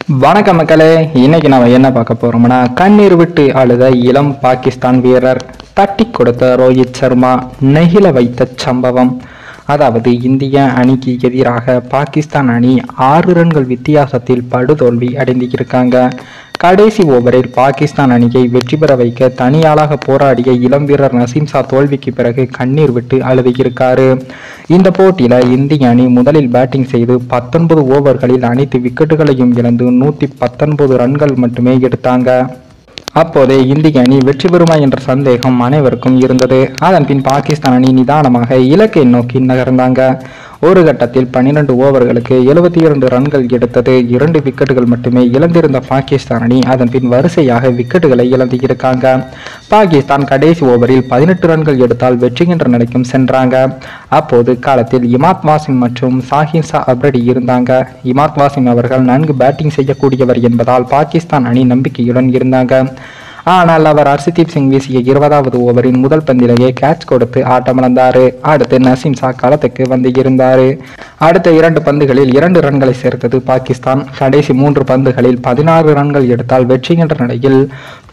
வணக்கம் மக்களே, இன்னைக்கு நாம என்ன பார்க்க போறோம்னா, கண்ணீர் விட்டு அழுத இளம் பாகிஸ்தான் வீரர், தட்டி கொடுத்த ரோஹித் சர்மா, நெகிழ வைத்த சம்பவம். அதாவது இந்திய அணிக்கு எதிராக பாகிஸ்தான் அணி 6 ரன்கள் வித்தியாசத்தில் படுதோல்வி அடைந்திருக்காங்க. கடைசி ஓவரில் பாகிஸ்தான் அணியை வெற்றி பெற வைக்க தனியாளாக போராடிய இளம் வீரர் நசீம் ஷா தோல்விக்கு பிறகு கண்ணீர் விட்டு அழுதுகிறாரு. இந்த போட்டியில இந்திய அணி முதலில் பேட்டிங் செய்து 19 ஓவர்களில் அனைத்து விக்கெட்டுகளையும் இழந்து 119 ரன்கள் மட்டுமே எடுத்தாங்க. அப்போதே இந்திய அணி வெற்றி பெறுமா என்ற சந்தேகம் அனைவருக்கும் இருந்தது. அதன் பின் பாகிஸ்தான் அணி நிதானமாக இலக்கை நோக்கி நகர்ந்தாங்க. ஒரு கட்டத்தில் 12 ஓவர்களுக்கு 72 ரன்கள் எடுத்தது. 2 விக்கெட்டுகள் மட்டுமே இழந்திருந்த பாகிஸ்தான் அணி அதன் பின் வரிசையாக விக்கெட்டுகளை இழந்திருக்காங்க. பாகிஸ்தான் கடைசி ஓவரில் 18 ரன்கள் எடுத்தால் வெற்றி என்ற நிலைக்கும் சென்றாங்க. அப்போது காலத்தில் இமாத் வாசிம் மற்றும் ஷாஹின் ஷா அப்ரடி இருந்தாங்க. இமாத் வாசிம் அவர்கள் நன்கு பேட்டிங் செய்யக்கூடியவர் என்பதால் பாகிஸ்தான் அணி நம்பிக்கையுடன் இருந்தாங்க. ஆனால் அவர் ஹர்ஷதீப் சிங் வீசிய 20வது ஓவரின் முதல் பந்திலேயே கேட்ச் கொடுத்து ஆட்டமிழந்தார். அடுத்து நசீம் ஷா களத்துக்கு வந்து இருந்தார். அடுத்த 2 பந்துகளில் 2 ரன்களை சேர்த்தது பாகிஸ்தான். கடைசி 3 பந்துகளில் 16 ரன்கள் எடுத்தால் வெற்றி என்ற நிலையில்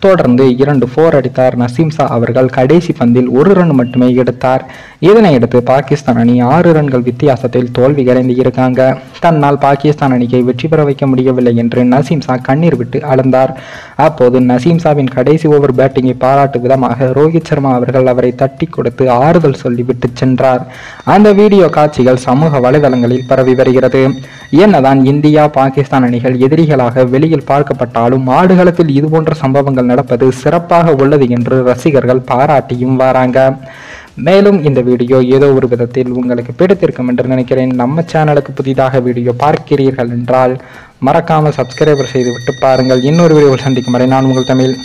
தொடர்ந்து 2 4 அடித்தார் நசீம் ஷா அவர்கள். கடைசி பந்தில் 1 ரன் மட்டுமே எடுத்தார். இதனையடுத்து பாகிஸ்தான் அணி 6 ரன்கள் வித்தியாசத்தில் தோல்வி அடைந்து இருக்காங்க. தன்னால் பாகிஸ்தான் அணியை வெற்றி பெற வைக்க முடியவில்லை என்று நசீம் ஷா கண்ணீர் விட்டு அழுந்தார். அப்போது நசீம் ஷாவின் கடைசி ஓவர் பேட்டிங்கை பாராட்டும் விதமாக ரோஹித் சர்மா அவர்கள் அவரை தட்டி கொடுத்து ஆறுதல் சொல்லிவிட்டு சென்றார். அந்த வீடியோ காட்சிகள் சமூக வலைதளங்களில் பரவி வருகிறது. என்னதான் இந்தியா பாகிஸ்தான் அணிகள் எதிரிகளாக வெளியில் பார்க்கப்பட்டாலும் ஆடுகளத்தில் இதுபோன்ற சம்பவங்கள் நடப்பது சிறப்பாக உள்ளது என்று ரசிகர்கள் பாராட்டியும் வராங்க. மேலும் இந்த வீடியோ ஏதோ ஒரு விதத்தில் உங்களுக்கு பிடித்திருக்கும் என்று நினைக்கிறேன். நம்ம சேனலுக்கு புதிதாக வீடியோ பார்க்கிறீர்கள் என்றால் மறக்காமல் சப்ஸ்கிரைபர் செய்துவிட்டு பாருங்கள். இன்னொரு வீடியோவில் சந்திக்கும் வரை நான் உங்கள் தமிழ்.